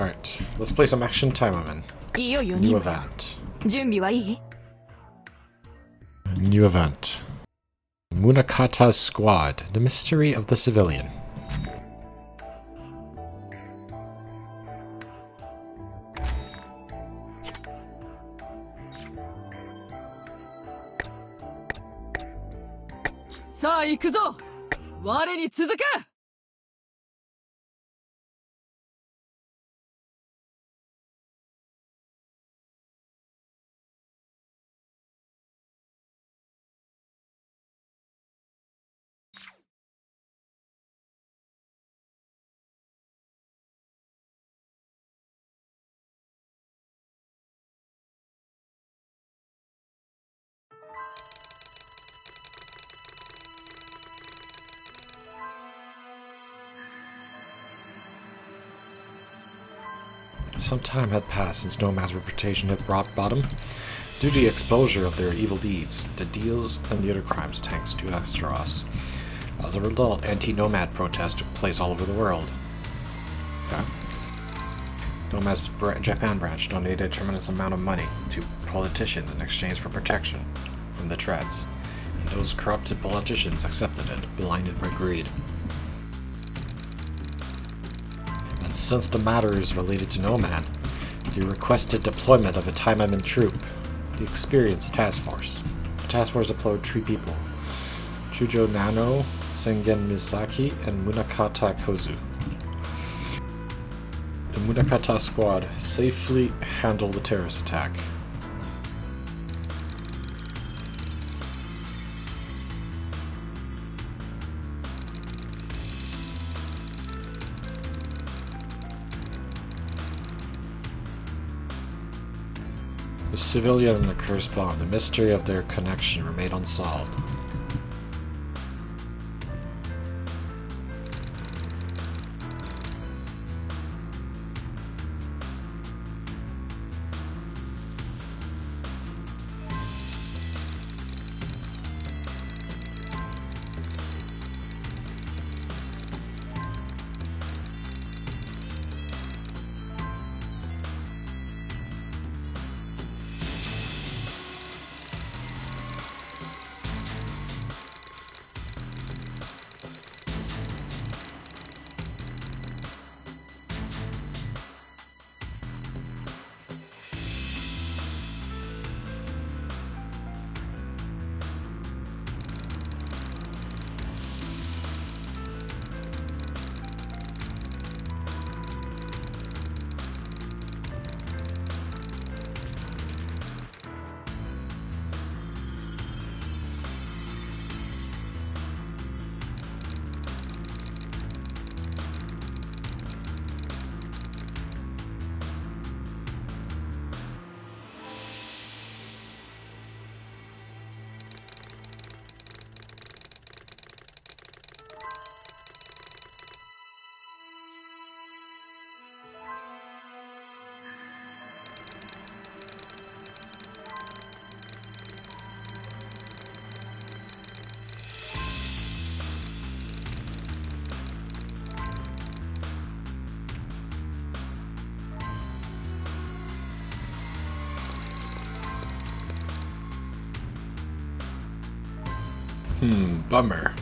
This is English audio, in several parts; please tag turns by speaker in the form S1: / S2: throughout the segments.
S1: Alright, let's play some Action Taimanin. New event. New event. Munakata's squad. The mystery of the civilian. Some time had passed since Nomad's reputation had rock bottom. Due to the exposure of their evil deeds, the deals and the other crimes tanked to Astros. As a result, anti-Nomad protests took place all over the world. Okay. Nomad's Japan branch donated a tremendous amount of money to politicians in exchange for protection from the Treads, and those corrupted politicians accepted it, blinded by greed. And since the matter is related to Nomad, they requested deployment of a Taimanin troop, the Experienced Task Force. The task force deployed 3 people: Chujo Nano, Sengen Misaki, and Munakata Kozu. The Munakata squad safely handled the terrorist attack. The civilian and the cursed bond, the mystery of their connection remained unsolved. Bummer.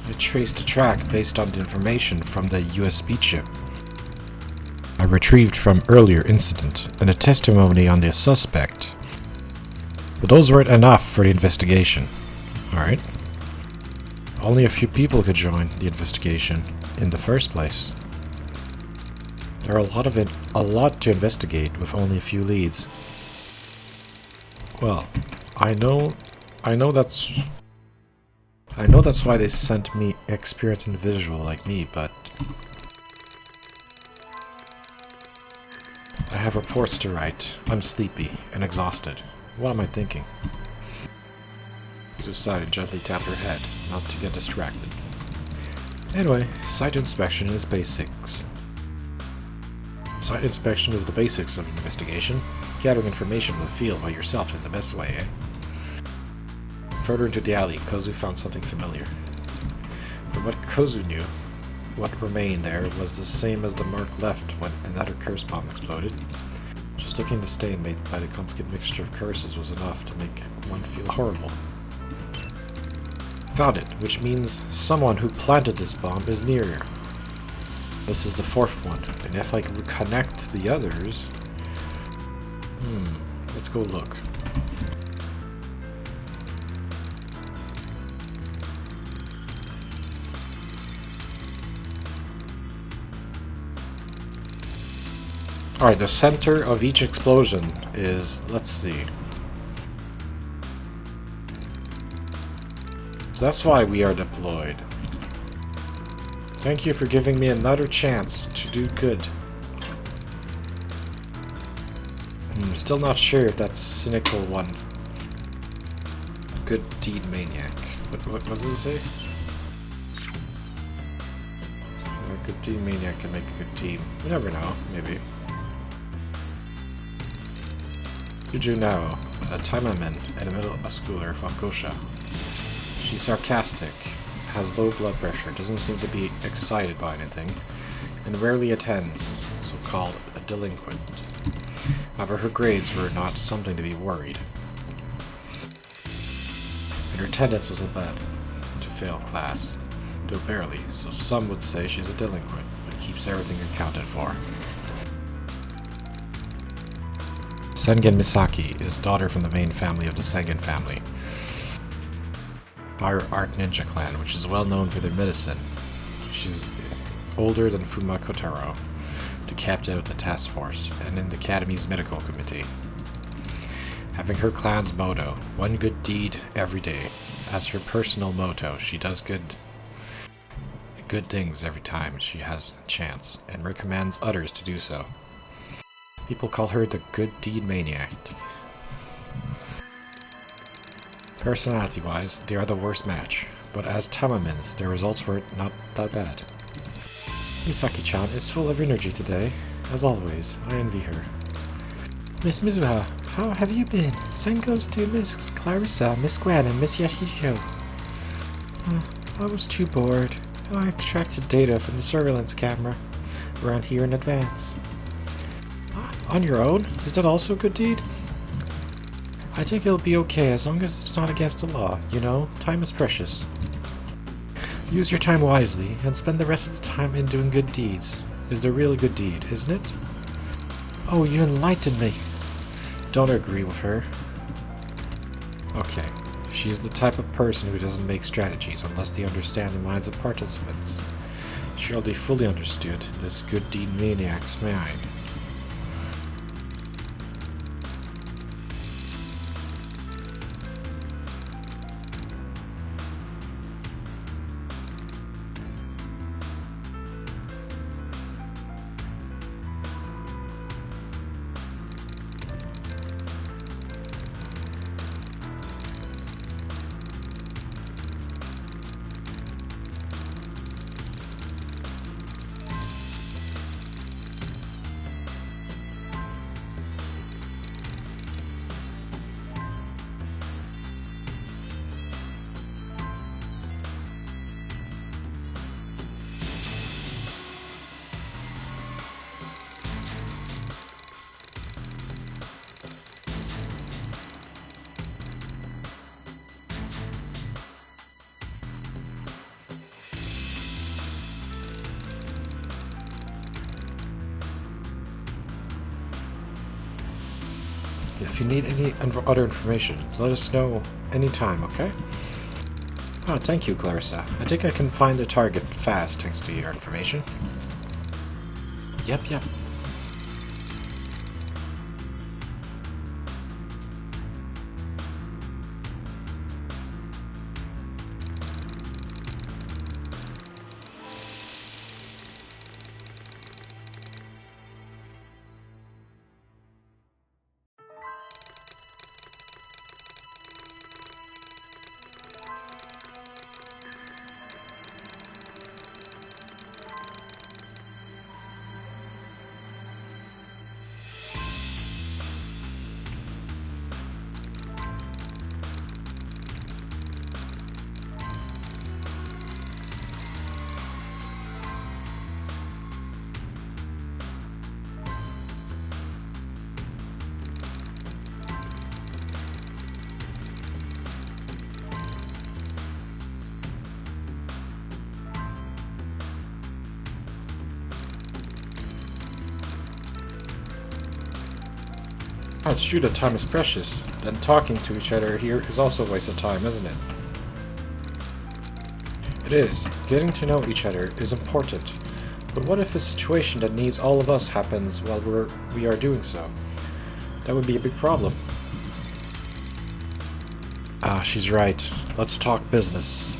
S1: I traced a track based on the information from the USB chip I retrieved from earlier incident and a testimony on the suspect. But those weren't enough for the investigation. Alright. Only a few people could join the investigation in the first place. There are a lot to investigate with only a few leads. Well, I know that's why they sent me experienced individual like me, but I have reports to write. I'm sleepy and exhausted. What am I thinking? She decided to gently tap her head, not to get distracted. Anyway, site inspection is basics. Site inspection is the basics of investigation. Gathering information in the field by yourself is the best way, eh? Further into the alley, Kozu found something familiar. From what Kozu knew, what remained there was the same as the mark left when another curse bomb exploded. Just looking at the stain made by the complicated mixture of curses was enough to make one feel horrible. Found it, which means someone who planted this bomb is near here. This is the fourth one, and if I can connect the others... let's go look. Alright, the center of each explosion is... let's see. So that's why we are deployed. Thank you for giving me another chance to do good. I'm still not sure if that cynical one... Good deed maniac. What does it say? A good deed maniac can make a good team. You never know, maybe. Juju Nao, a Taimanin and a middle schooler of Gosha. She's sarcastic, has low blood pressure, doesn't seem to be excited by anything, and rarely attends, so-called a delinquent. However, her grades were not something to be worried. And her attendance wasn't bad to fail class, though barely, so some would say she's a delinquent, but keeps everything accounted for. Sengen Misaki is daughter from the main family of the Sengen family. Fire Art Ninja Clan, which is well known for their medicine. She's older than Fuma Kotaro, the captain of the task force, and in the Academy's medical committee. Having her clan's motto, one good deed every day, as her personal motto, she does good things every time she has a chance, and recommends others to do so. People call her the good deed maniac. Personality-wise, they are the worst match, but as Tamamins, their results were not that bad. Misaki-chan is full of energy today. As always, I envy her. Miss Mizuha, how have you been? Send goes to Miss Clarissa, Miss Gwen, and Miss Yahisho. I was too bored, and I extracted data from the surveillance camera around here in advance. On your own? Is that also a good deed? I think it'll be okay as long as it's not against the law, you know? Time is precious. Use your time wisely and spend the rest of the time in doing good deeds. Is the real good deed, isn't it? Oh, you enlightened me. Don't agree with her. Okay. She's the type of person who doesn't make strategies unless they understand the minds of participants. She already fully understood this good deed maniac's mind. If you need any other information, let us know anytime, okay? Oh, thank you, Clarissa. I think I can find the target fast thanks to your information. Yep. Oh, it's true that time is precious. Then talking to each other here is also a waste of time, isn't it? It is. Getting to know each other is important. But what if a situation that needs all of us happens while we are doing so? That would be a big problem. Ah, she's right. Let's talk business.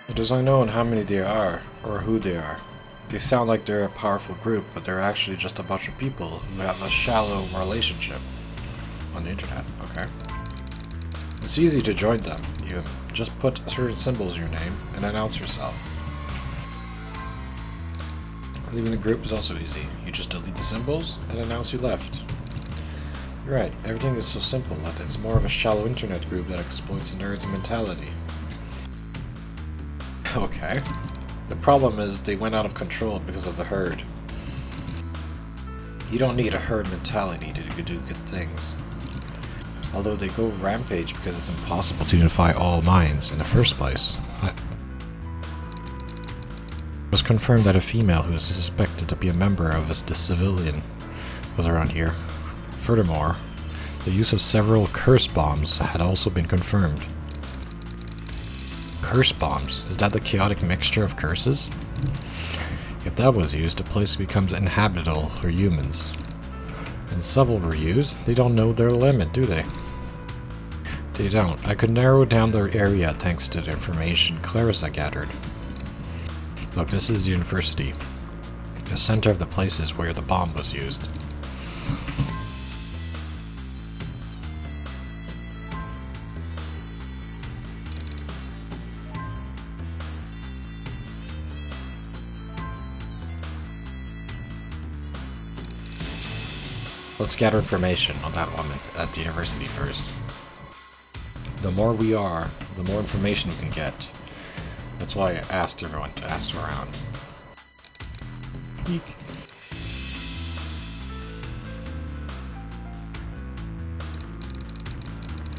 S1: It is unknown how many there are, or who they are. They sound like they're a powerful group, but they're actually just a bunch of people who have a shallow relationship on the internet, okay? It's easy to join them. You just put certain symbols in your name and announce yourself. Leaving the group is also easy. You just delete the symbols and announce you left. You're right, everything is so simple that it's more of a shallow internet group that exploits nerds' mentality. Okay. The problem is they went out of control because of the herd. You don't need a herd mentality to do good things. Although they go rampage because it's impossible to unify all minds in the first place. It was confirmed that a female who is suspected to be a member of the civilian was around here. Furthermore, the use of several curse bombs had also been confirmed. Curse bombs? Is that the chaotic mixture of curses? If that was used, the place becomes inhabitable for humans. And several were used. They don't know their limit, do they? They don't. I could narrow down their area thanks to the information Clarissa gathered. Look, this is the university. The center of the places where the bomb was used. Let's gather information on that woman at the university first. The more we are, the more information we can get. That's why I asked everyone to ask around. Eek.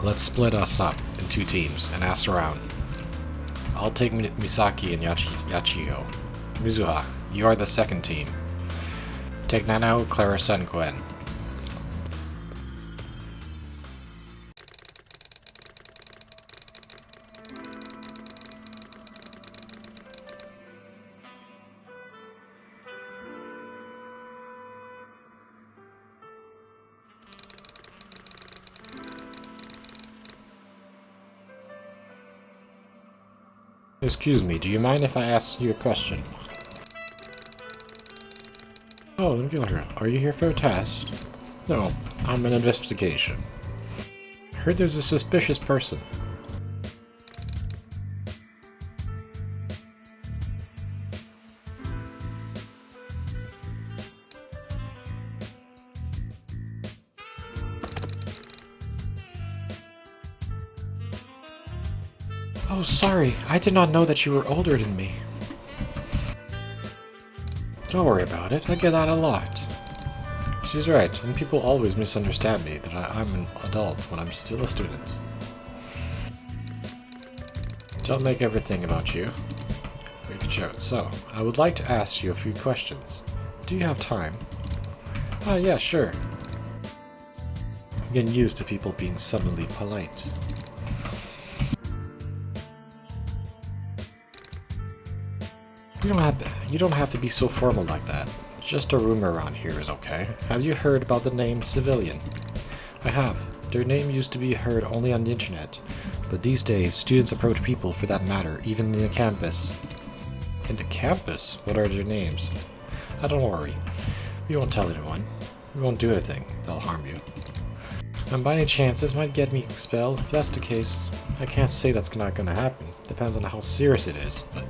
S1: Let's split us up in 2 teams and ask around. I'll take Misaki and Yachio. Mizuha, you are the 2nd team. Take Nano, Clarissa, and Gwen. Excuse me, do you mind if I ask you a question? Oh, are you here for a test? No, I'm an investigation. I heard there's a suspicious person. Oh, sorry. I did not know that you were older than me. Don't worry about it. I get that a lot. She's right, and people always misunderstand me, that I'm an adult when I'm still a student. Don't make everything about you. We could show it. So, I would like to ask you a few questions. Do you have time? Yeah, sure. I'm getting used to people being suddenly polite. You don't have to be so formal like that. Just a rumor around here is okay. Have you heard about the name Civilian? I have. Their name used to be heard only on the internet, but these days students approach people for that matter, even in the campus. In the campus? What are their names? Don't worry. We won't tell anyone. We won't do anything that'll harm you. And by any chance, this might get me expelled. If that's the case, I can't say that's not gonna happen. Depends on how serious it is, but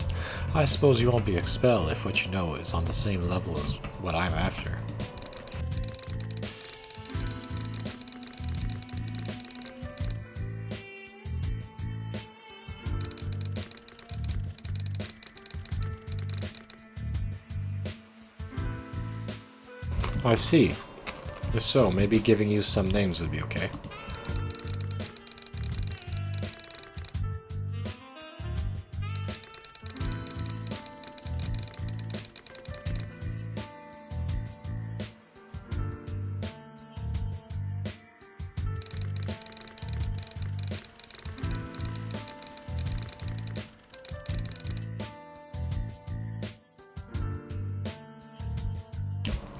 S1: I suppose you won't be expelled if what you know is on the same level as what I'm after. I see. If so, maybe giving you some names would be okay.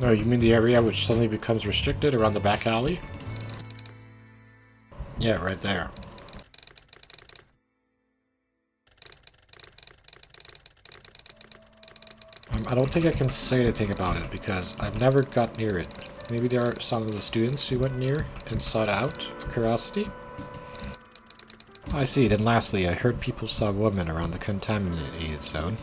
S1: Oh, you mean the area which suddenly becomes restricted around the back alley? Yeah, right there. I don't think I can say anything about it because I've never got near it. Maybe there are some of the students who went near and sought out a curiosity? I see. Then lastly, I heard people saw women around the contaminated zone.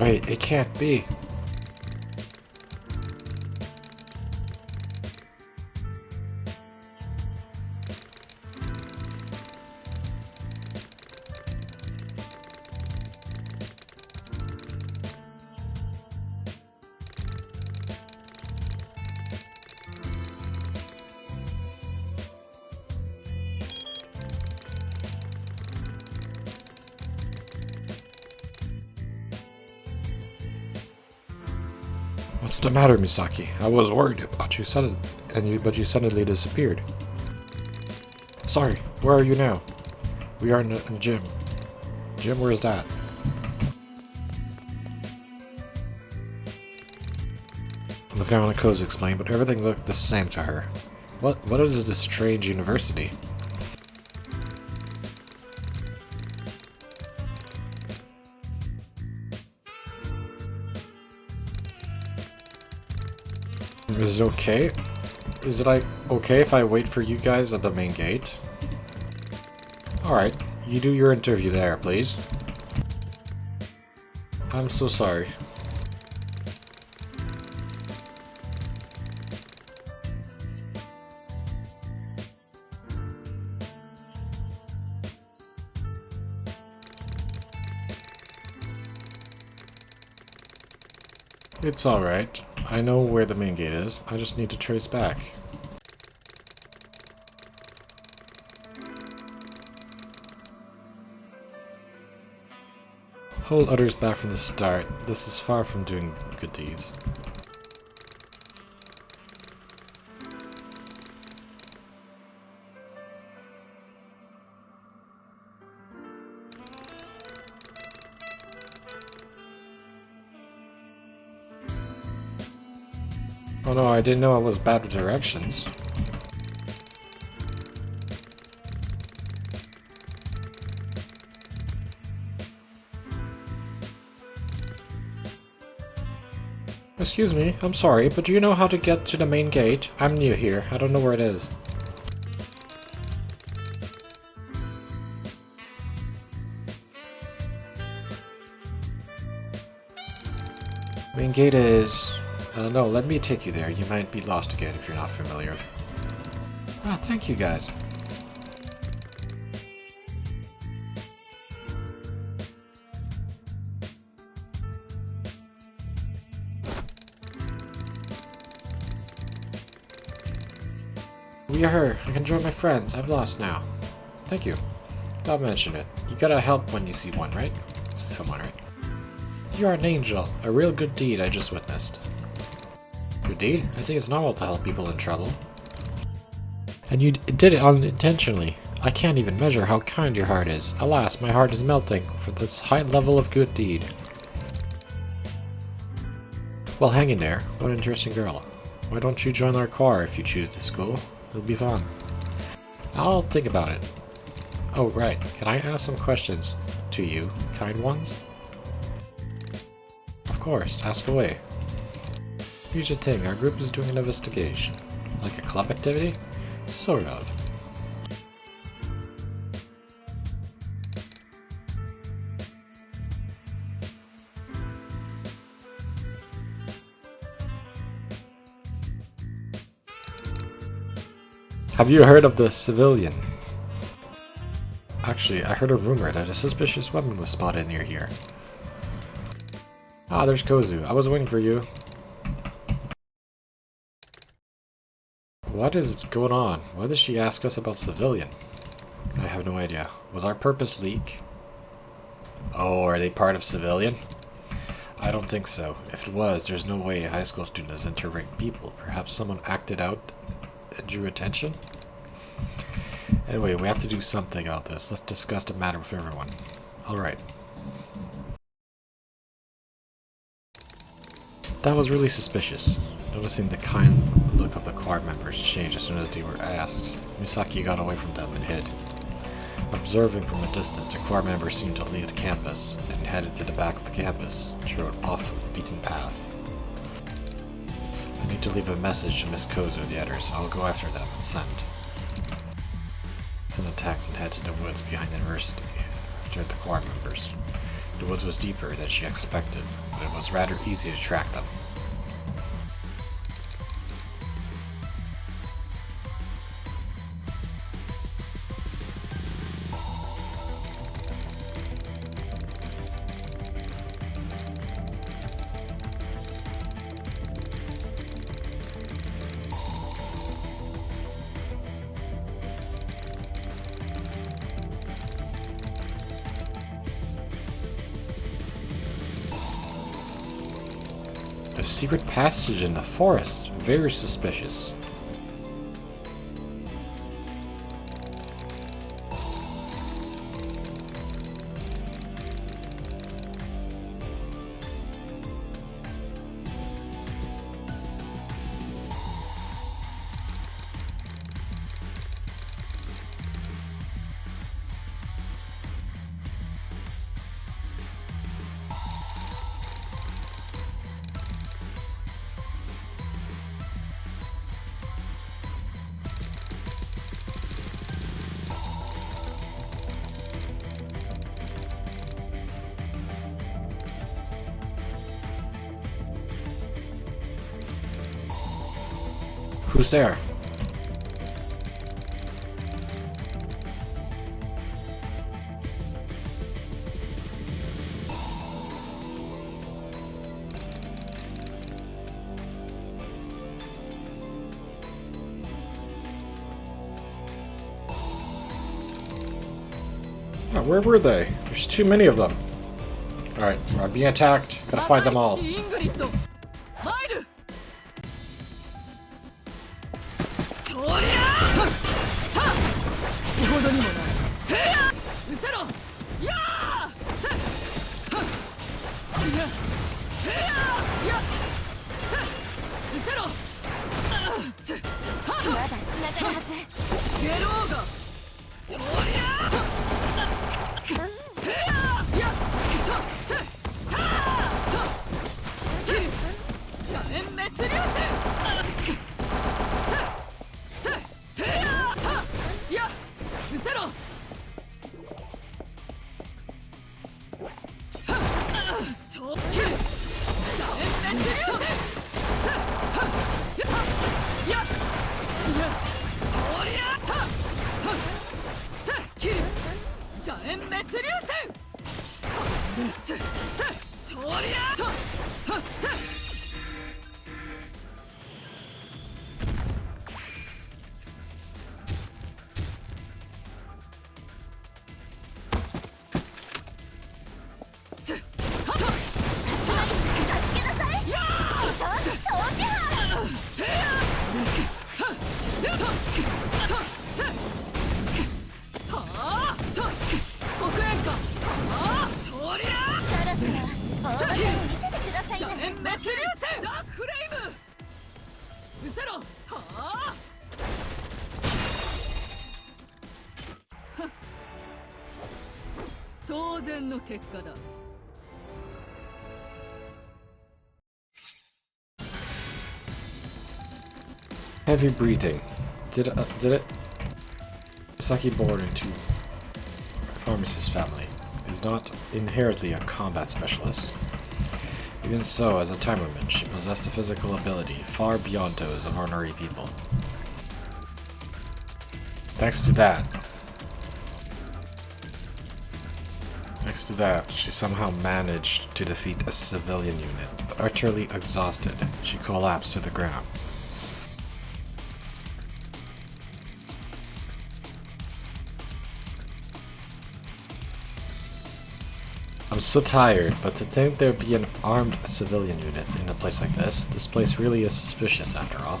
S1: Wait, it can't be. What's the matter, Misaki? I was worried about you but you suddenly disappeared. Sorry, where are you now? We are in a gym. Gym, where's that? Look, I want to Kozu explain, but everything looked the same to her. What is this strange university? Is it okay? Is it like okay if I wait for you guys at the main gate? Alright, you do your interview there, please. I'm so sorry. It's alright. I know where the main gate is. I just need to trace back. Hold others back from the start. This is far from doing good deeds. Oh no, I didn't know I was bad with directions. Excuse me, I'm sorry, but do you know how to get to the main gate? I'm new here, I don't know where it is. Main gate is... no, let me take you there. You might be lost again if you're not familiar. Ah, thank you guys. We are her. I can join my friends. I've lost now. Thank you. Don't mention it. You gotta help when you see one, right? See someone, right? You are an angel. A real good deed I just witnessed. Good deed? I think it's normal to help people in trouble. And you did it unintentionally. I can't even measure how kind your heart is. Alas, my heart is melting for this high level of good deed. Well, hang in there. What an interesting girl. Why don't you join our choir if you choose to school? It'll be fun. I'll think about it. Oh, right. Can I ask some questions to you, kind ones? Of course. Ask away. Here's the thing. Our group is doing an investigation. Like a club activity? Sort of. Have you heard of the civilian? Actually, I heard a rumor that a suspicious weapon was spotted near here. Ah, there's Kozu. I was waiting for you. What is going on? Why did she ask us about civilian? I have no idea. Was our purpose leak? Oh, are they part of civilian? I don't think so. If it was, there's no way a high school student is interrogating people. Perhaps someone acted out and drew attention? Anyway, we have to do something about this. Let's discuss the matter with everyone. Alright. That was really suspicious. Noticing the kind look of the choir members changed as soon as they were asked. Misaki got away from them and hid. Observing from a distance, the choir members seemed to leave the campus and headed to the back of the campus, strode off the beaten path. I need to leave a message to Miss Kozu and the others. I'll go after them and send. Send attacks and head to the woods behind the university after the choir members. The woods was deeper than she expected, but it was rather easy to track them. A secret passage in the forest. Very suspicious. Who's there? Oh, where were they? There's too many of them. Alright, we're being attacked. Gotta find them all. Heavy breathing. Did it? Saki born into a pharmacist family. Is not inherently a combat specialist. Even so, as a Taimanin, she possessed a physical ability far beyond those of ordinary people. Thanks to that, she somehow managed to defeat a civilian unit, but utterly exhausted, she collapsed to the ground. I'm so tired, but to think there'd be an armed civilian unit in a place like this place really is suspicious after all.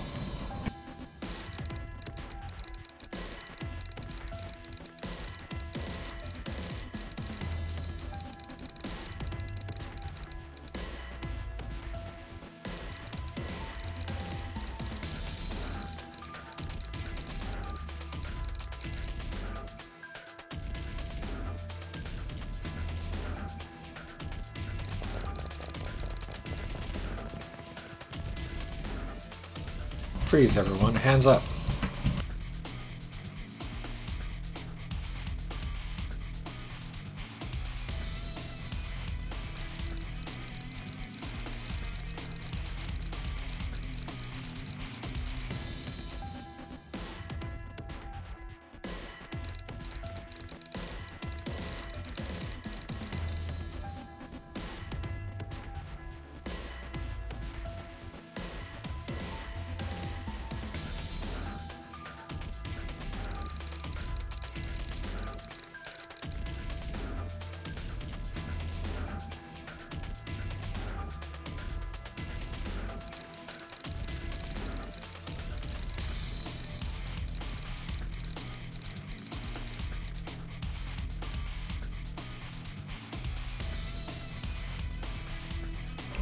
S1: Freeze, everyone. Hands up.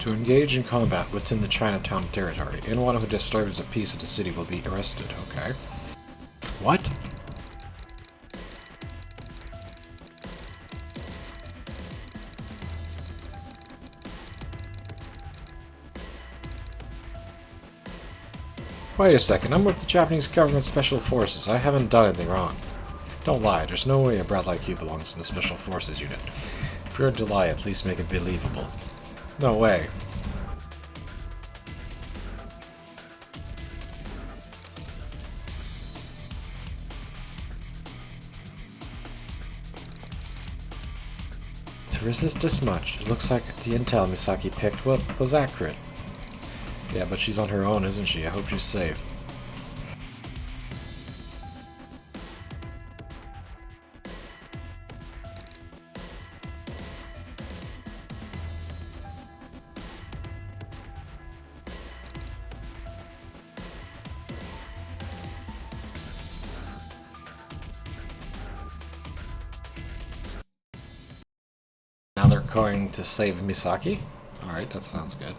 S1: To engage in combat within the Chinatown territory, anyone who disturbs a piece of the city will be arrested, okay? What? Wait a second, I'm with the Japanese government special forces. I haven't done anything wrong. Don't lie, there's no way a brat like you belongs in the special forces unit. If you're to lie, at least make it believable. No way. To resist this much, it looks like the intel Misaki picked was accurate. Yeah, but she's on her own, isn't she? I hope she's safe. Now they're going to save Misaki? Alright, that sounds good.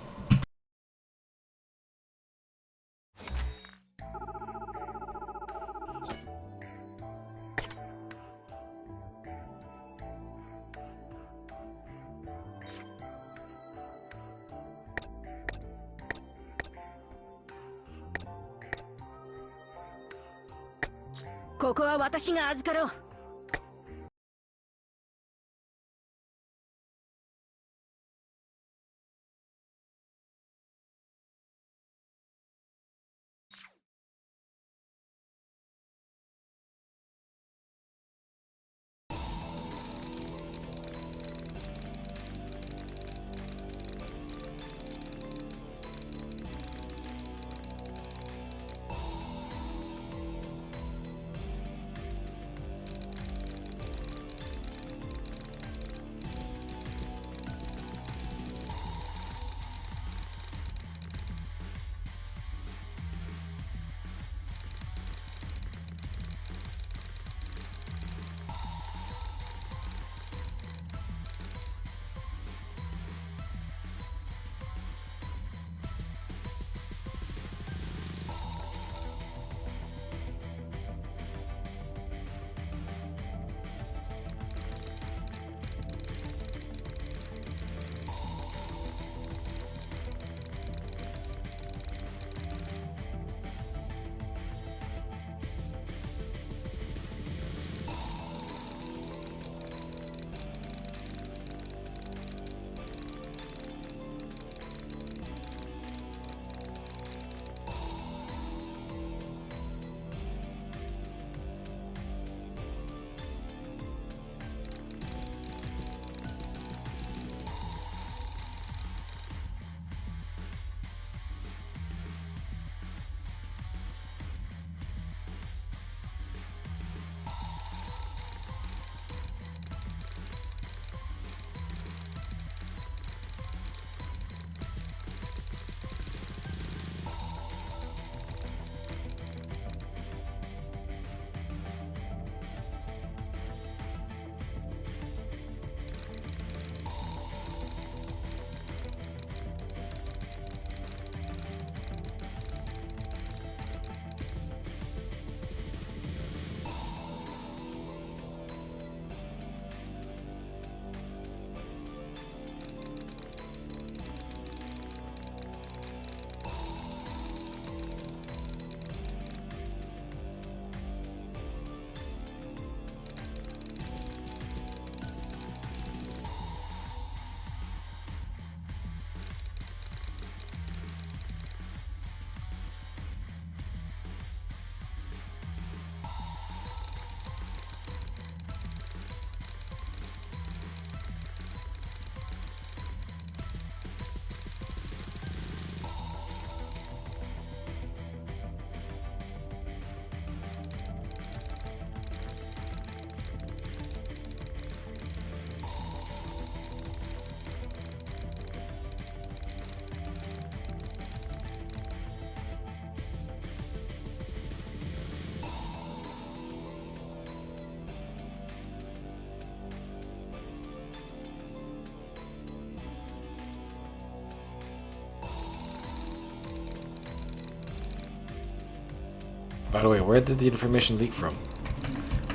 S1: By the way, where did the information leak from?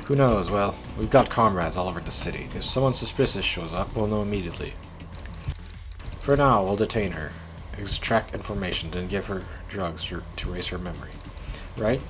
S1: Who knows? Well, we've got comrades all over the city. If someone suspicious shows up, we'll know immediately. For now, we'll detain her, extract information, then give her drugs to erase her memory. Right?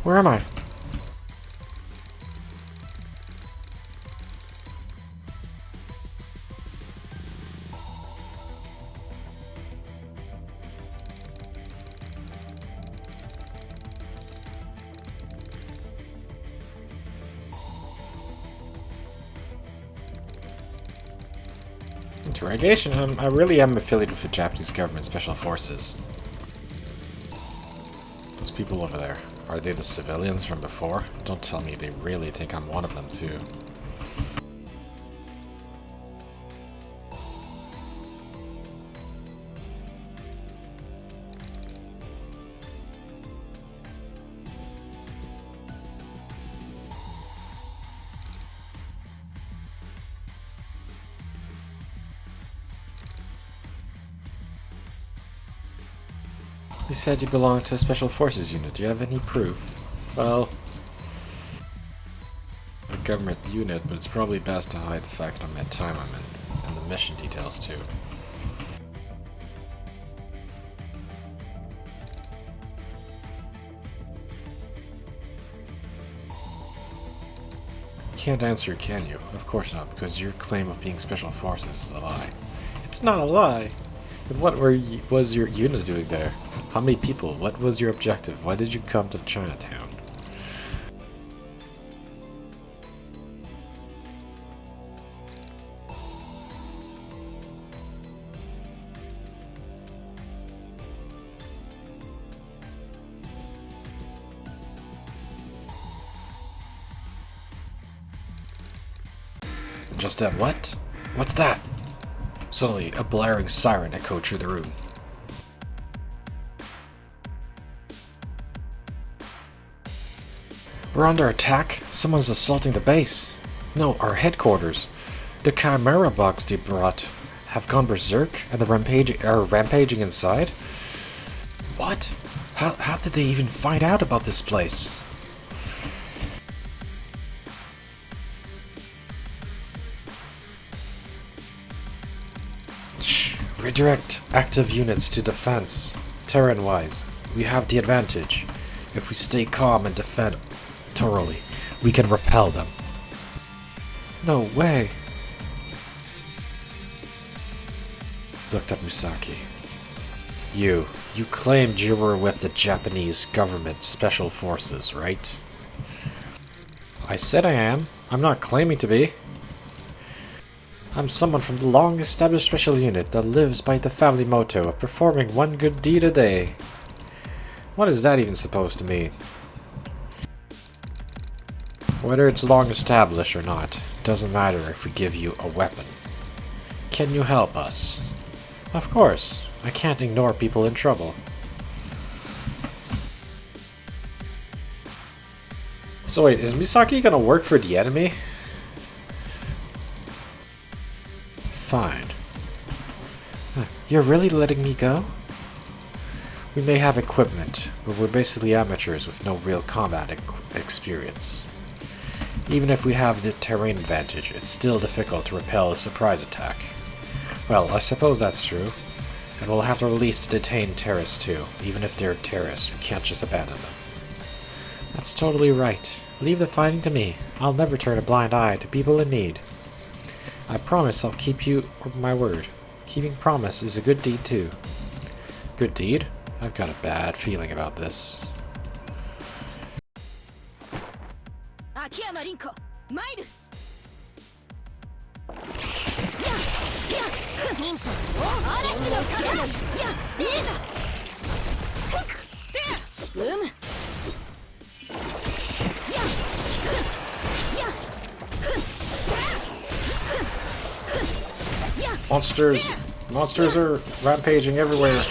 S1: Where am I? Interrogation? I really am affiliated with the Japanese government special forces. Those people over there, are they the civilians from before? Don't tell me they really think I'm one of them too. You said you belong to a special forces unit. Do you have any proof? Well, a government unit, but it's probably best to hide the fact that I'm at Taimanin, and the mission details too. You can't answer, can you? Of course not, because your claim of being special forces is a lie. It's not a lie! But what was your unit doing there? How many people? What was your objective? Why did you come to Chinatown? Just that what? What's that? Suddenly, a blaring siren echoed through the room. We're under attack? Someone's assaulting the base. No, our headquarters. The chimera bugs they brought have gone berserk and are rampaging inside? What? How did they even find out about this place? Shh. Redirect active units to defense. Terrain-wise, we have the advantage. If we stay calm and defend thoroughly, we can repel them. No way. Looked at Misaki. You claimed you were with the Japanese government special forces, right? I said I am. I'm not claiming to be. I'm someone from the long-established special unit that lives by the family motto of performing one good deed a day. What is that even supposed to mean? Whether it's long established or not, doesn't matter if we give you a weapon. Can you help us? Of course. I can't ignore people in trouble. So wait, is Misaki gonna work for the enemy? Fine. You're really letting me go? We may have equipment, but we're basically amateurs with no real combat experience. Even if we have the terrain advantage, it's still difficult to repel a surprise attack. Well, I suppose that's true. And we'll have to release the detained terrorists too. Even if they're terrorists, we can't just abandon them. That's totally right. Leave the fighting to me. I'll never turn a blind eye to people in need. I promise I'll keep you my word. Keeping promise is a good deed too. Good deed? I've got a bad feeling about this. Monsters are rampaging everywhere.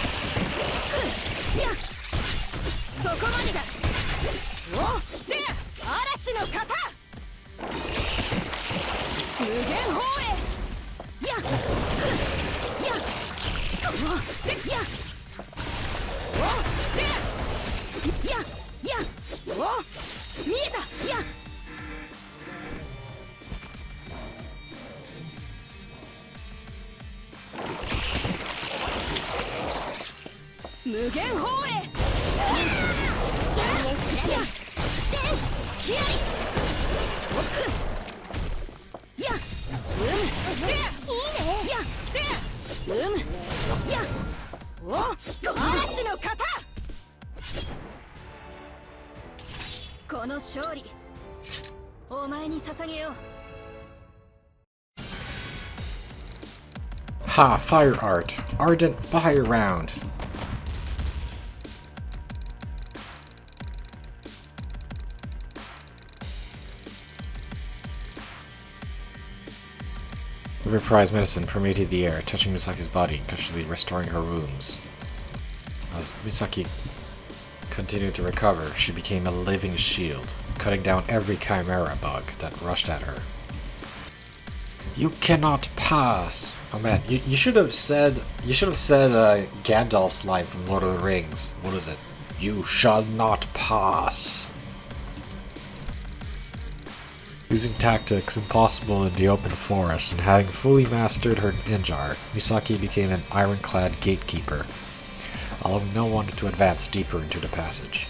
S1: Ha! Fire art! Ardent fire round! The reprised medicine permeated the air, touching Misaki's body and casually restoring her wounds. As Misaki continued to recover, she became a living shield, cutting down every chimera bug that rushed at her. You cannot pass! Oh man, you should have said Gandalf's line from Lord of the Rings. What is it? You shall not pass! Using tactics impossible in the open forest and having fully mastered her ninja art, Misaki became an ironclad gatekeeper, allowing no one to advance deeper into the passage.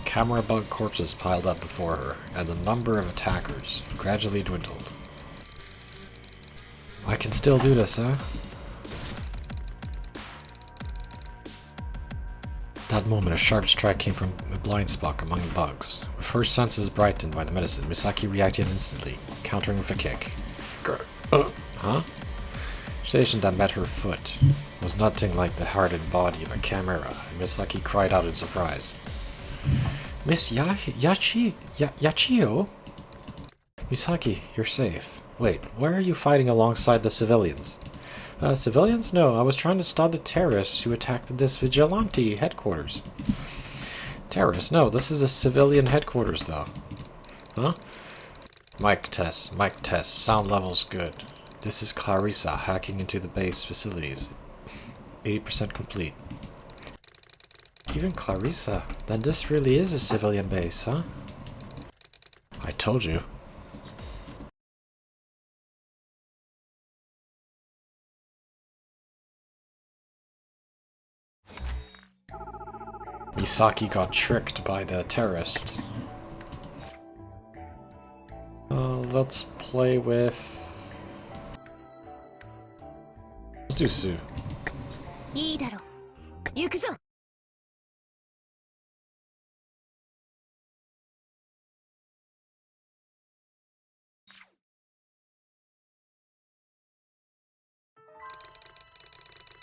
S1: Camera bug corpses piled up before her, and the number of attackers gradually dwindled. I can still do this, huh? At that moment, a sharp strike came from a blind spot among the bugs. With her senses brightened by the medicine, Misaki reacted instantly, countering with a kick. Huh? Station that met her foot was nothing like the hardened body of a chimera, and Misaki cried out in surprise. Miss Yachio? Misaki, you're safe. Wait, why are you fighting alongside the civilians? Civilians? No, I was trying to stop the terrorists who attacked this vigilante headquarters. Terrorists? No, this is a civilian headquarters, though. Huh? Mic test, sound level's good. This is Clarissa hacking into the base facilities. 80% complete. Even Clarissa? Then this really is a civilian base, huh? I told you. Misaki got tricked by the terrorist. Let's play with... Let's do Sue.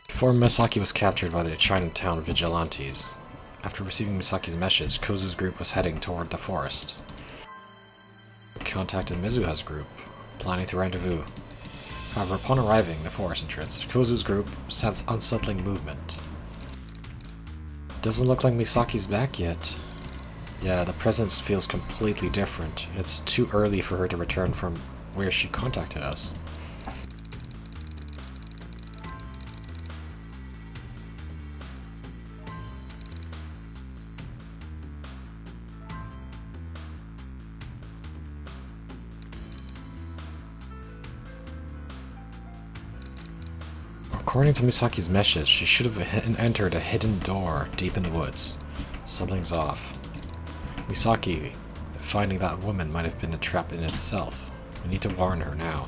S1: Before Misaki was captured by the Chinatown vigilantes, after receiving Misaki's message, Kozu's group was heading toward the forest. They contacted Mizuha's group, planning to rendezvous. However, upon arriving the forest entrance, Kozu's group sensed unsettling movement. Doesn't look like Misaki's back yet. Yeah, the presence feels completely different. It's too early for her to return from where she contacted us. According to Misaki's message, she should have entered a hidden door deep in the woods. Something's off. Misaki, finding that woman might have been a trap in itself. We need to warn her now.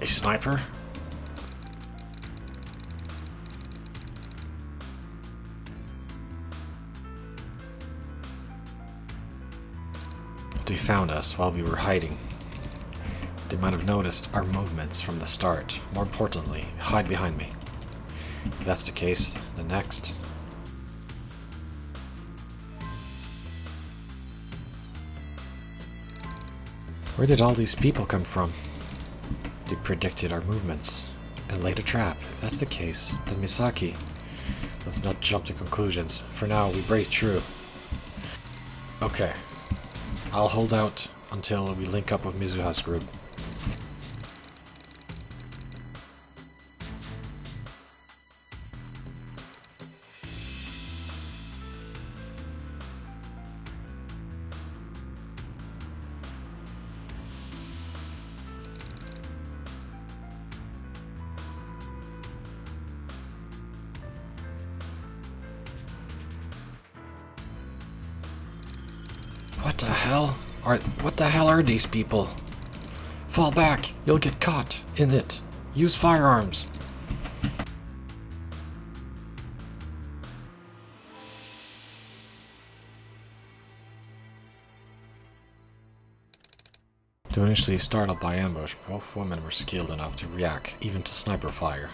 S1: A sniper? They found us while we were hiding. They might have noticed our movements from the start. More importantly, hide behind me. If that's the case, then next. Where did all these people come from? They predicted our movements and laid a trap. If that's the case, then Misaki. Let's not jump to conclusions. For now, we break through. Okay. I'll hold out until we link up with Mizuha's group. What the hell? What the hell are these people? Fall back! You'll get caught in it. Use firearms. Though initially startled by ambush, both women were skilled enough to react, even to sniper fire.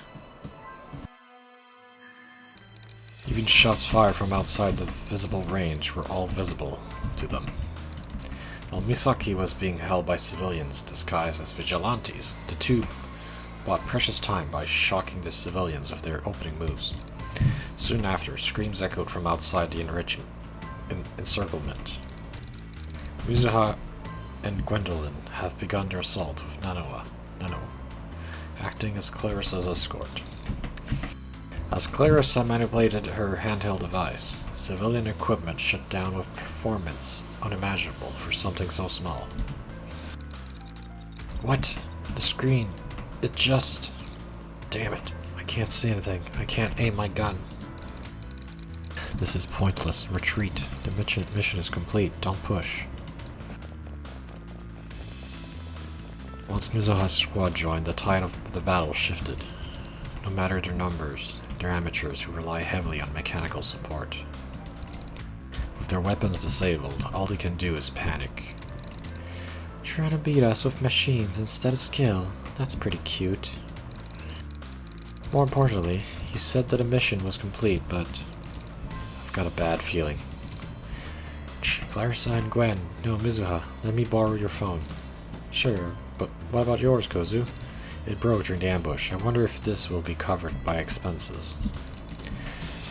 S1: Even shots fired from outside the visible range were all visible to them. While Misaki was being held by civilians disguised as vigilantes, the two bought precious time by shocking the civilians with their opening moves. Soon after, screams echoed from outside the encirclement. Mizuha and Gwendolyn have begun their assault with Nano, acting as Clarissa's escort. As Clarissa manipulated her handheld device, civilian equipment shut down with performance unimaginable for something so small. What? The screen. It just... Damn it. I can't see anything. I can't aim my gun. This is pointless. Retreat. The mission is complete. Don't push. Once Mizuha's squad joined, the tide of the battle shifted. No matter their numbers, they're amateurs who rely heavily on mechanical support. With their weapons disabled, all they can do is panic. Trying to beat us with machines instead of skill. That's pretty cute. More importantly, you said that a mission was complete, but I've got a bad feeling. Clarissa and Gwen, no, Mizuha, let me borrow your phone. Sure, but what about yours, Kozu? It broke during the ambush. I wonder if this will be covered by expenses.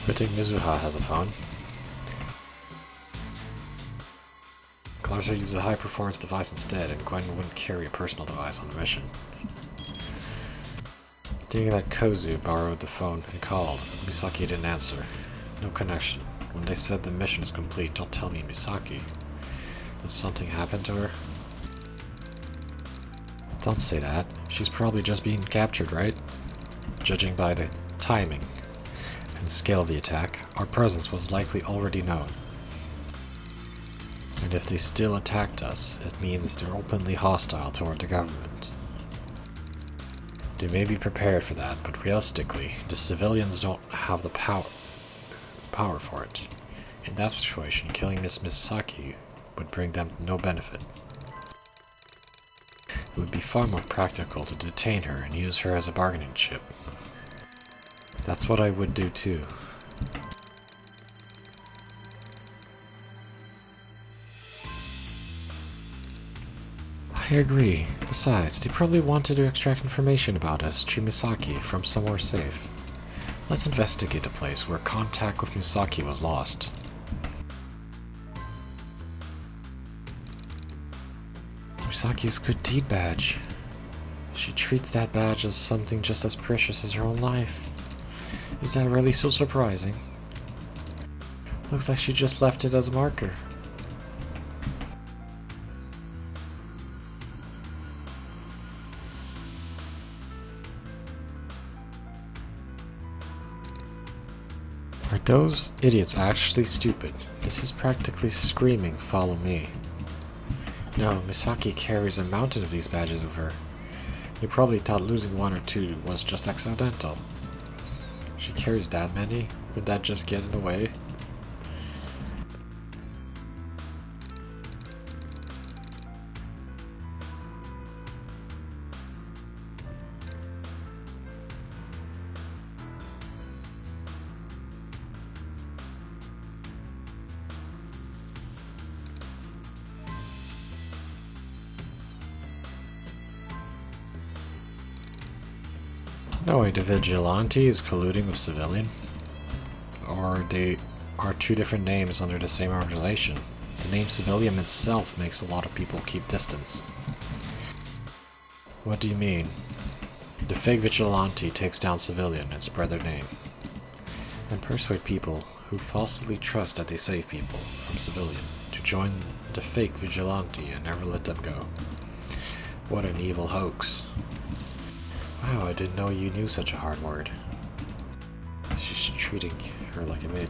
S1: Good thing Mizuha has a phone. Clarissa uses a high-performance device instead, and Gwen wouldn't carry a personal device on the mission. Thinking that Kozu borrowed the phone and called, Misaki didn't answer. No connection. When they said the mission is complete, don't tell me Misaki. Did something happen to her? Don't say that. She's probably just being captured, right? Judging by the timing and scale of the attack, our presence was likely already known. And if they still attacked us, it means they're openly hostile toward the government. They may be prepared for that, but realistically, the civilians don't have the power for it. In that situation, killing Miss Misaki would bring them no benefit. It would be far more practical to detain her and use her as a bargaining chip. That's what I would do too. I agree. Besides, they probably wanted to extract information about us through Misaki from somewhere safe. Let's investigate the place where contact with Misaki was lost. Misaki's good deed badge. She treats that badge as something just as precious as her own life. Is that really so surprising? Looks like she just left it as a marker. Are those idiots actually stupid? This is practically screaming, "Follow me." No, Misaki carries a mountain of these badges with her. They probably thought losing one or two was just accidental. She carries that many? Would that just get in the way? No way the vigilante is colluding with civilian. Or they are two different names under the same organization. The name civilian itself makes a lot of people keep distance. What do you mean? The fake vigilante takes down civilian and spread their name. And persuade people who falsely trust that they save people from civilian to join the fake vigilante and never let them go. What an evil hoax. Wow, I didn't know you knew such a hard word. She's treating her like a maid.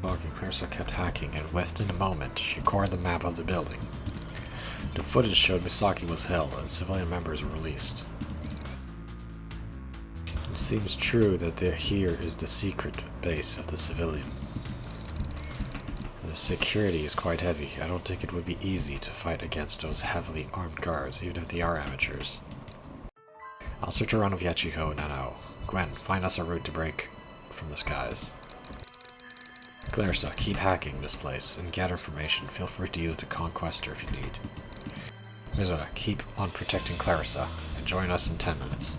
S1: Logging, Clarissa kept hacking, and within a moment, she cored the map of the building. The footage showed Misaki was held, and civilian members were released. It seems true that here is the secret base of the civilian. The security is quite heavy. I don't think it would be easy to fight against those heavily armed guards, even if they are amateurs. I'll search around with Yachiho and Nanao. Gwen, find us a route to break from the skies. Clarissa, keep hacking this place and gather information. Feel free to use the Conquester if you need. Mizuha, keep on protecting Clarissa and join us in 10 minutes.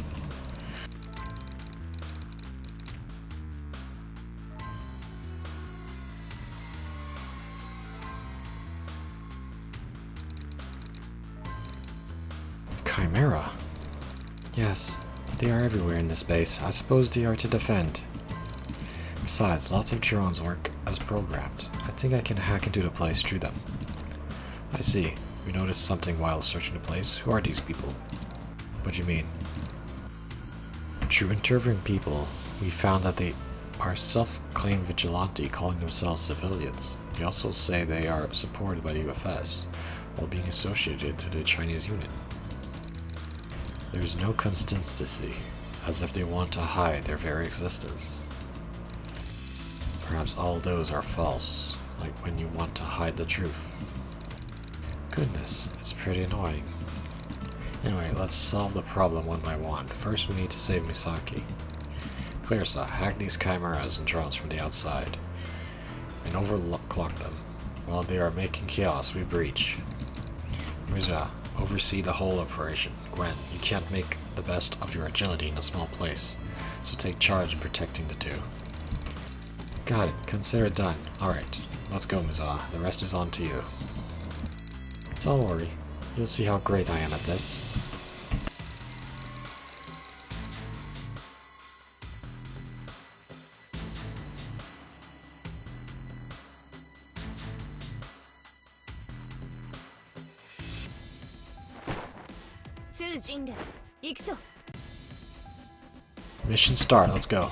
S1: Chimera? Yes, they are everywhere in this base. I suppose they are to defend. Besides, lots of drones work as programmed. I think I can hack into the place through them. I see. We noticed something while searching the place. Who are these people? What do you mean? Through interviewing people, we found that they are self-claimed vigilante calling themselves civilians. They also say they are supported by the UFS while being associated to the Chinese unit. There is no consistency, as if they want to hide their very existence. Perhaps all those are false, like when you want to hide the truth. Goodness, it's pretty annoying. Anyway, let's solve the problem one by one. First, we need to save Misaki. Clarissa, hack these chimeras and drones from the outside, and overclock them. While they are making chaos, we breach. Mizuha, oversee the whole operation. Gwen, you can't make the best of your agility in a small place, so take charge in protecting the two. Got it. Consider it done. Alright, let's go, Mizuha. The rest is on to you. Don't worry. You'll see how great I am at this. Mission start, let's go.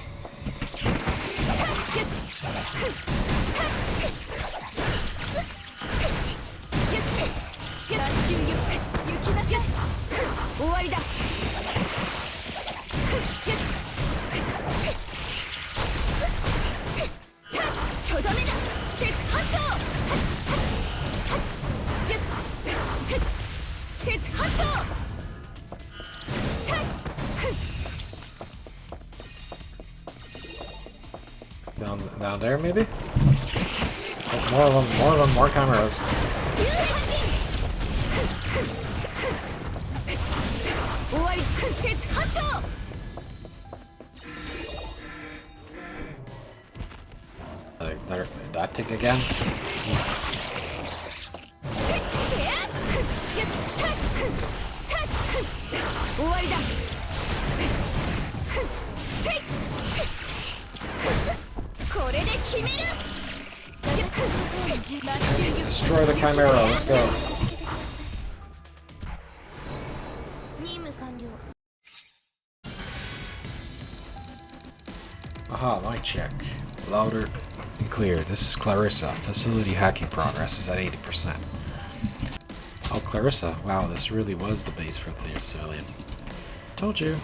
S1: Down there, maybe? Oh, more of them, more cameras. That tick again? Destroy the Chimera, let's go. Aha, mic check. Louder and clear. This is Clarissa. Facility hacking progress is at 80%. Oh, Clarissa. Wow, this really was the base for the civilian. Told you.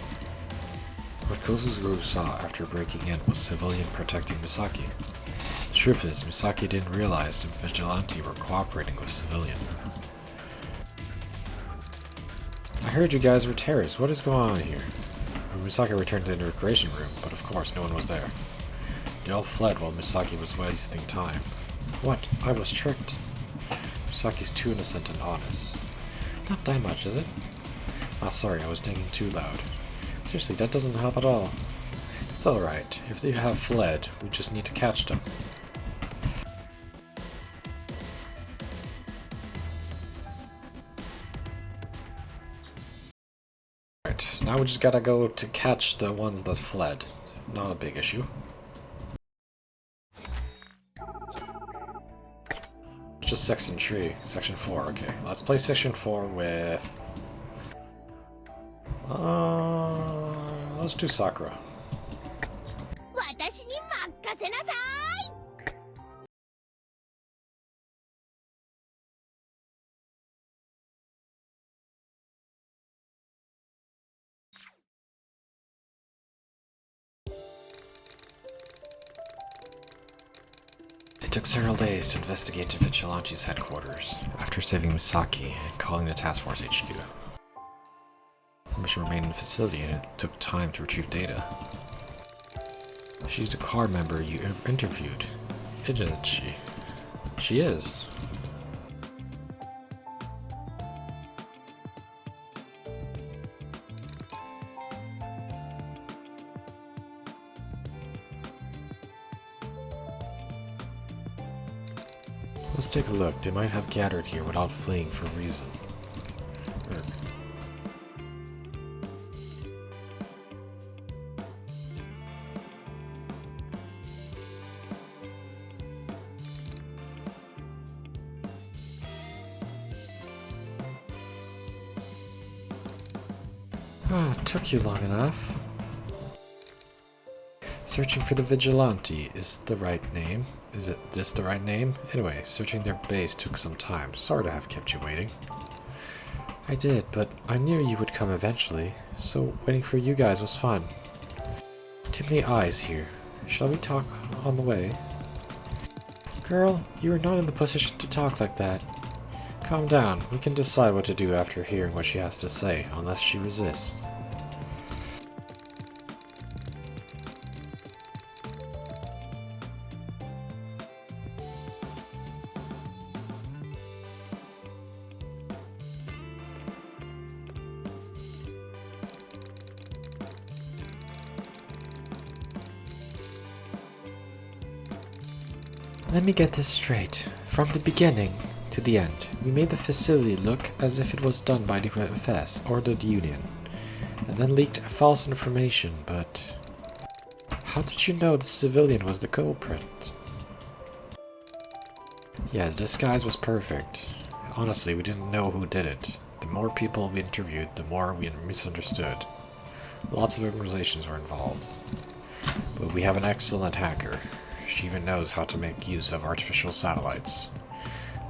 S1: What Kozuzuru saw after breaking in was civilian protecting Misaki. The truth is, Misaki didn't realize the vigilante were cooperating with civilian. I heard you guys were terrorists. What is going on here? Misaki returned to the recreation room, but of course no one was there. They all fled while Misaki was wasting time. What? I was tricked. Misaki's too innocent and honest. Not that much, is it? Ah, sorry, I was thinking too loud. Seriously, that doesn't help at all. It's alright. If they have fled, we just need to catch them. Right, so now we just gotta go to catch the ones that fled. Not a big issue. It's just section 3, section 4, okay. Let's play section 4 with... let's do Sakura. It took several days to investigate the Vigilante's headquarters, after saving Misaki and calling the Task Force HQ. The mission remained in the facility and it took time to retrieve data. She's the car member you interviewed, isn't she? She is. Let's take a look. They might have gathered here without fleeing for a reason. It took you long enough. Searching for the Vigilante is the right name. Is this the right name? Anyway, searching their base took some time. Sorry to have kept you waiting. I did, but I knew you would come eventually, so waiting for you guys was fun. Too many eyes here. Shall we talk on the way? Girl, you are not in the position to talk like that. Calm down. We can decide what to do after hearing what she has to say, unless she resists. Let me get this straight. From the beginning to the end, we made the facility look as if it was done by the FS or the Union, and then leaked false information, but how did you know the civilian was the culprit? Yeah, the disguise was perfect. Honestly, we didn't know who did it. The more people we interviewed, the more we misunderstood. Lots of organizations were involved. But we have an excellent hacker. She even knows how to make use of artificial satellites.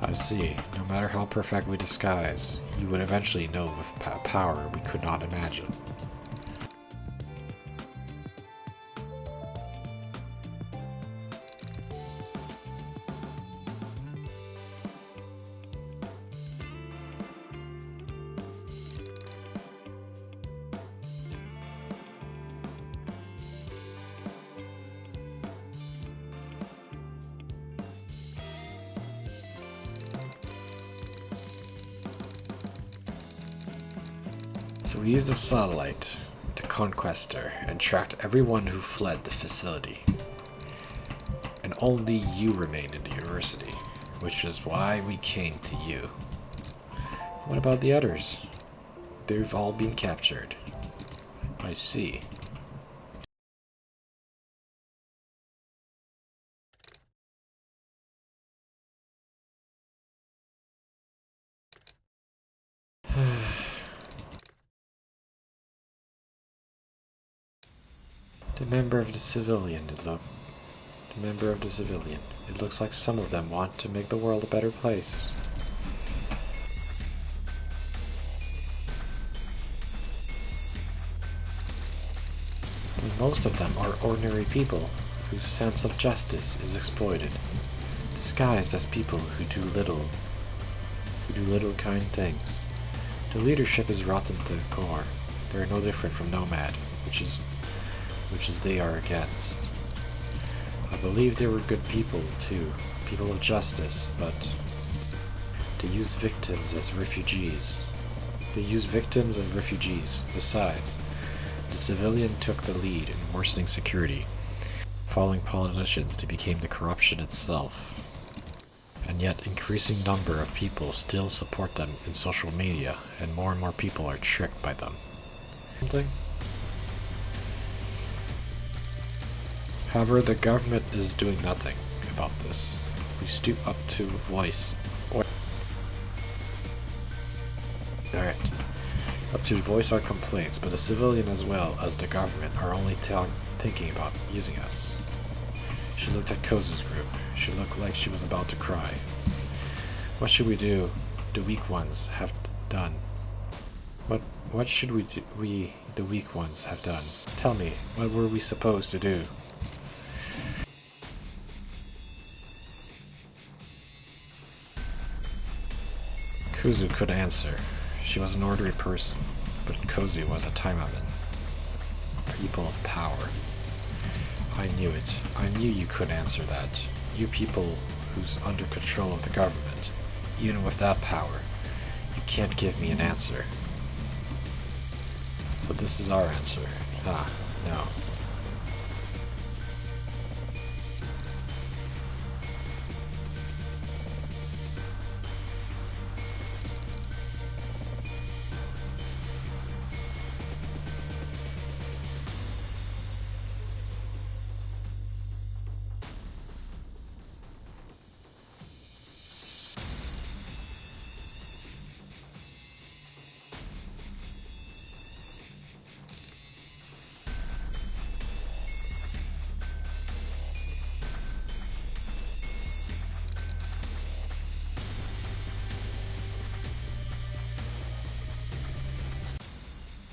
S1: I see. No matter how perfect we disguise, you would eventually know with power we could not imagine. So we used the satellite, the Conquestor, and tracked everyone who fled the facility. And only you remained in the university, which is why we came to you. What about the others? They've all been captured. I see. The member of the civilian, it looks like some of them want to make the world a better place. And most of them are ordinary people whose sense of justice is exploited, disguised as people who do little kind things. The leadership is rotten to the core. They are no different from Nomad, which is they are against. I believe they were good people too, people of justice, but they used victims as refugees. Besides, the civilian took the lead in worsening security. Following politicians, they became the corruption itself. And yet, increasing number of people still support them in social media, and more people are tricked by them. However, the government is doing nothing about this. We stoop up to voice our complaints, but the civilian as well as the government are only thinking about using us. She looked at Kozu's group. She looked like she was about to cry. What should we do? The weak ones have done. What should we the weak ones have done? Tell me, what were we supposed to do? Kuzu could answer. She was an ordinary person, but Kozu was a Taimanin. People of power. I knew it. I knew you could answer that. You people who's under control of the government. Even with that power, you can't give me an answer. So this is our answer. Ah, no.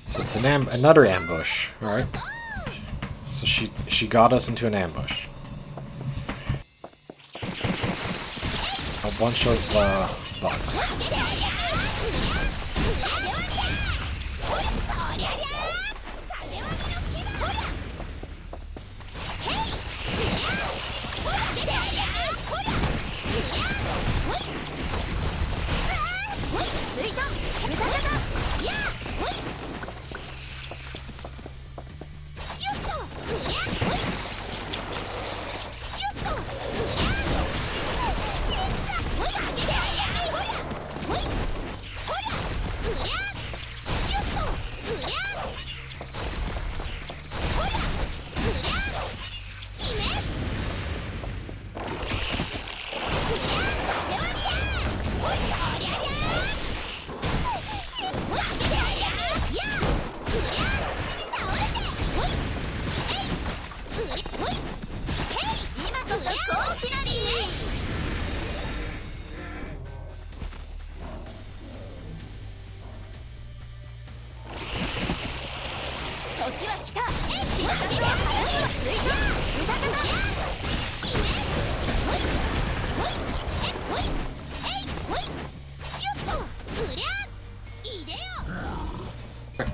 S1: So it's another ambush, alright? So she got us into an ambush. A bunch of bugs.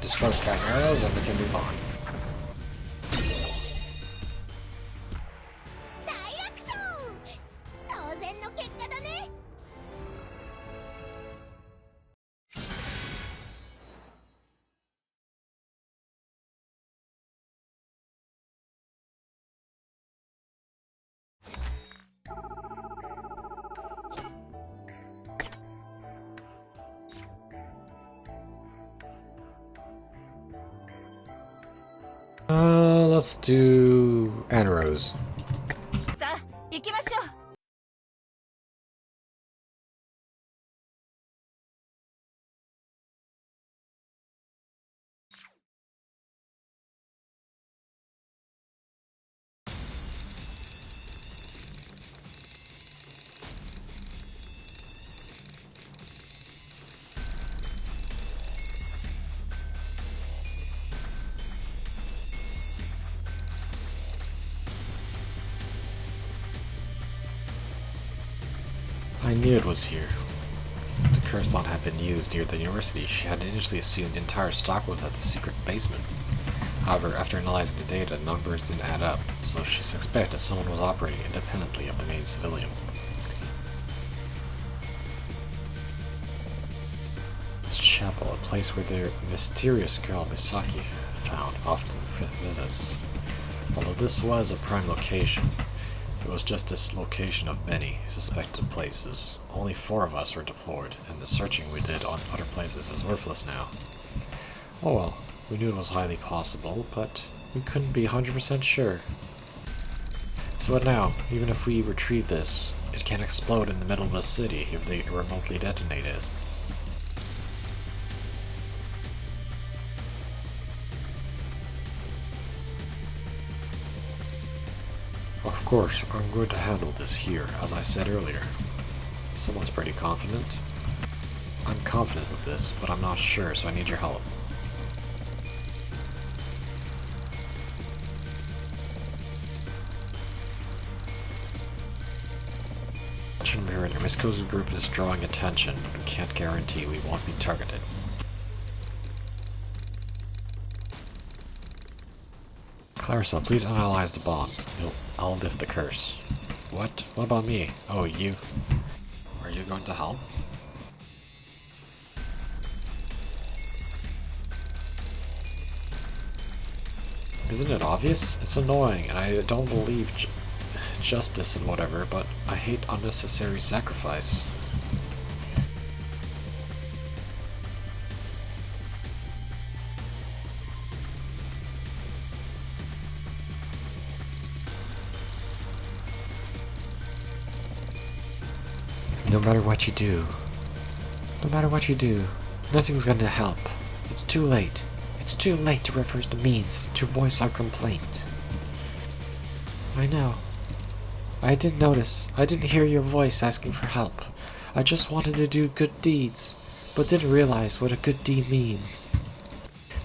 S1: Destroy the chimeras and we can move on. Let's do arrows. I knew it was here. Since the curse bomb had been used near the university, she had initially assumed the entire stock was at the secret basement. However, after analyzing the data, numbers didn't add up, so she suspected someone was operating independently of the main civilian. This chapel, a place where the mysterious girl Misaki found, often visits. Although this was a prime location, it was just this location of many suspected places. Only 4 of us were deployed, and the searching we did on other places is worthless now. Oh well, we knew it was highly possible, but we couldn't be 100% sure. So what now? Even if we retrieve this, it can explode in the middle of the city if they remotely detonate it. Of course, I'm going to handle this here, as I said earlier. Someone's pretty confident. I'm confident with this, but I'm not sure, so I need your help. Murder. Miss Kozu's group is drawing attention, but we can't guarantee we won't be targeted. Clarissa, please analyze the bomb. I'll lift the curse. What? What about me? Oh, you. Are you going to help? Isn't it obvious? It's annoying, and I don't believe justice and whatever, but I hate unnecessary sacrifice. No matter what you do, nothing's gonna help. It's too late. It's too late to reverse the means, to voice our complaint. I know. I didn't notice. I didn't hear your voice asking for help. I just wanted to do good deeds, but didn't realize what a good deed means.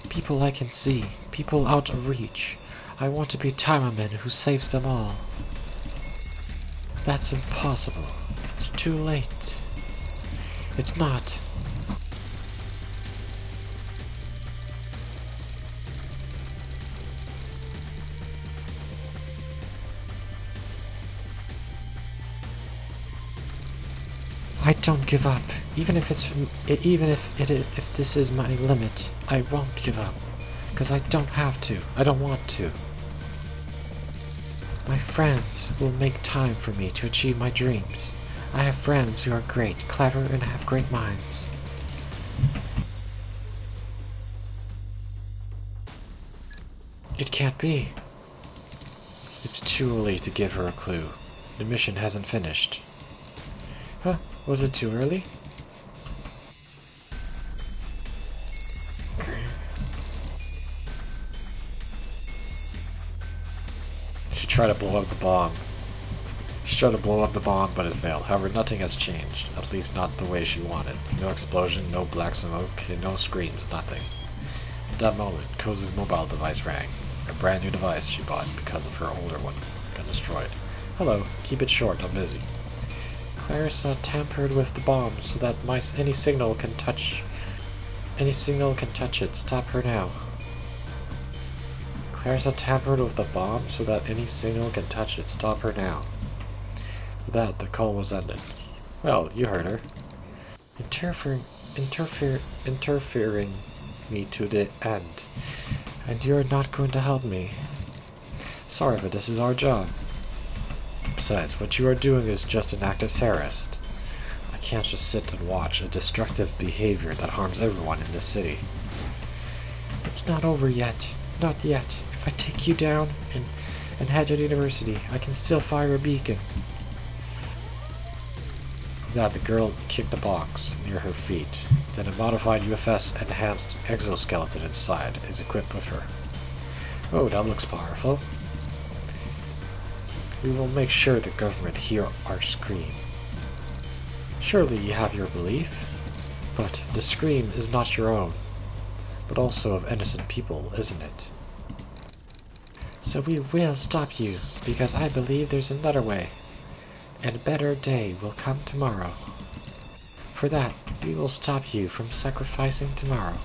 S1: People I can see, people out of reach. I want to be Taimanin who saves them all. That's impossible. It's too late. It's not. I don't give up. Even if this is my limit, I won't give up. 'Cause I don't have to. I don't want to. My friends will make time for me to achieve my dreams. I have friends who are great, clever, and have great minds. It can't be. It's too early to give her a clue. The mission hasn't finished. Huh? Was it too early? She tried to blow up the bomb. But it failed. However, nothing has changed. At least not the way she wanted. No explosion, no black smoke, and no screams, nothing. At that moment, Kozu's mobile device rang. A brand new device she bought because of her older one got destroyed. Hello, keep it short, I'm busy. Clarissa tampered with the bomb so that any signal can touch it. Stop her now. Clarissa tampered with the bomb so that any signal can touch it. Stop her now. With that, the call was ended. Well, you heard her. Interfering me to the end. And you're not going to help me. Sorry, but this is our job. Besides, what you are doing is just an act of terrorist. I can't just sit and watch a destructive behavior that harms everyone in this city. It's not over yet. Not yet. If I take you down and head to the university, I can still fire a beacon. With that, the girl kicked the box near her feet. Then a modified UFS enhanced exoskeleton inside is equipped with her. Oh, that looks powerful. We will make sure the government hear our scream. Surely you have your belief, but the scream is not your own, but also of innocent people, isn't it? So we will stop you, because I believe there's another way, and a better day will come tomorrow. For that, we will stop you from sacrificing tomorrow.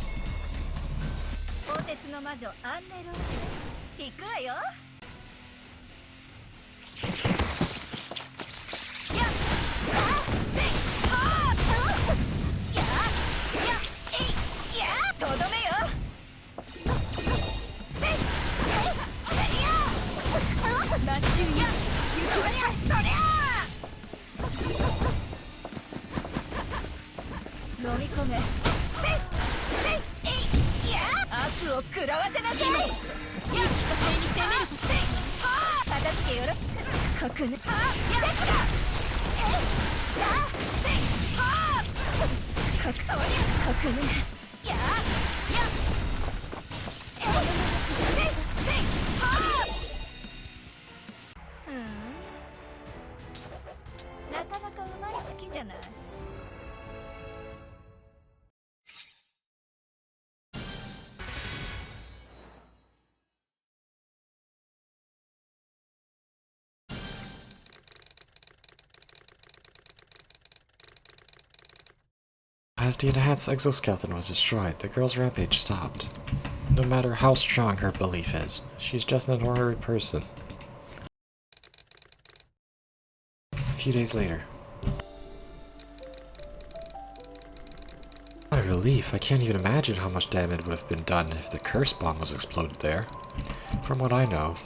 S1: As the enhanced exoskeleton was destroyed, the girl's rampage stopped. No matter how strong her belief is, she's just an ordinary person. A few days later. What a relief. I can't even imagine how much damage would have been done if the curse bomb was exploded there. From what I know,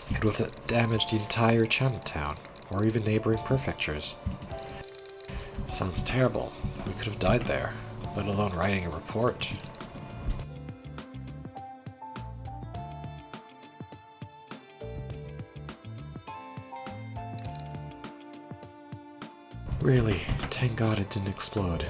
S1: it would have damaged the entire Chinatown, or even neighboring prefectures. Sounds terrible. We could have died there, let alone writing a report. Really, thank God it didn't explode.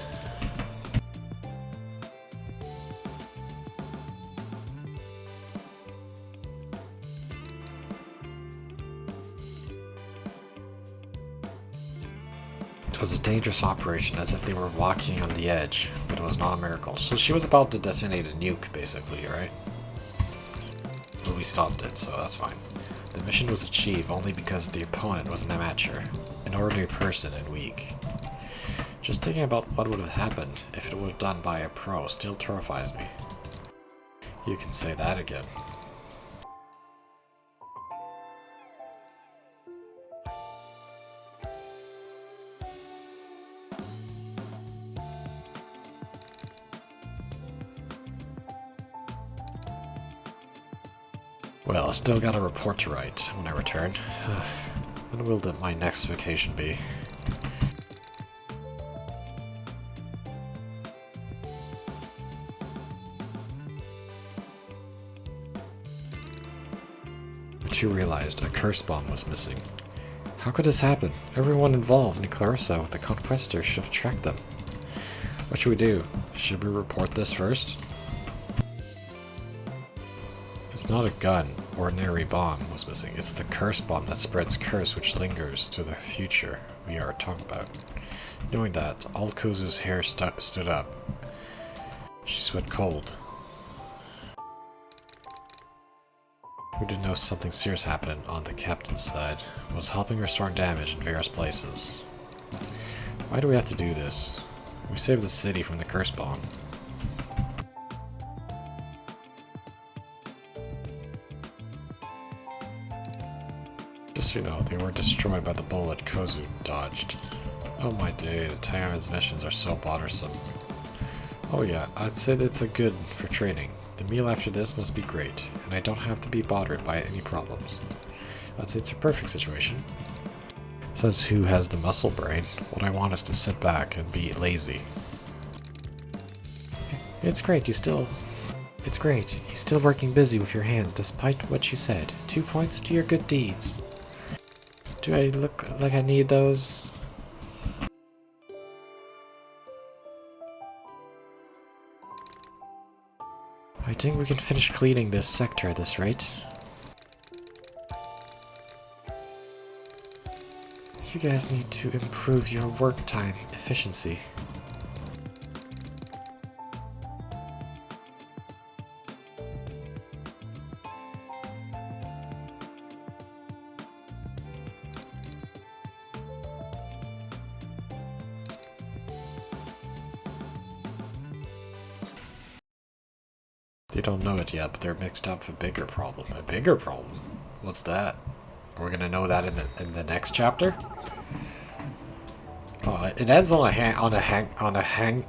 S1: It was a dangerous operation, as if they were walking on the edge, but it was not a miracle. So she was about to detonate a nuke, basically, right? But we stopped it, so that's fine. The mission was achieved only because the opponent was an amateur, an ordinary person and weak. Just thinking about what would have happened if it was done by a pro still terrifies me. You can say that again. Well, I still got a report to write when I return. When will my next vacation be? But you realized a curse bomb was missing. How could this happen? Everyone involved in Clarissa with the Conquestors should have tracked them. What should we do? Should we report this first? It's not a gun, ordinary bomb was missing. It's the curse bomb that spreads curse which lingers to the future we are talking about. Knowing that, all Kozu's hair stood up. She sweat cold. We did know something serious happened on the captain's side. It was helping restore damage in various places. Why do we have to do this? We saved the city from the curse bomb. Just so you know, they were destroyed by the bullet Kozu dodged. Oh my days, Taimanin's missions are so bothersome. Oh yeah, I'd say that's good for training. The meal after this must be great, and I don't have to be bothered by any problems. I'd say it's a perfect situation. Says who has the muscle brain. What I want is to sit back and be lazy. It's great, you still working busy with your hands despite what you said. 2 points to your good deeds. Do I look like I need those? I think we can finish cleaning this sector at this rate. You guys need to improve your work time efficiency. They don't know it yet, but they're mixed up with a bigger problem. A bigger problem? What's that? Are we gonna know that in the next chapter? Oh, it ends on a hang.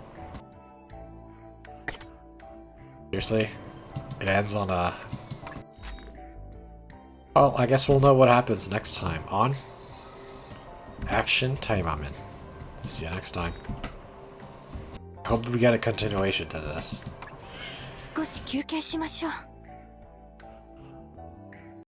S1: Seriously? It ends on a... Well, I guess we'll know what happens next time on Action Taimanin. See you next time. Hope we get a continuation to this.
S2: 少し休憩しましょう。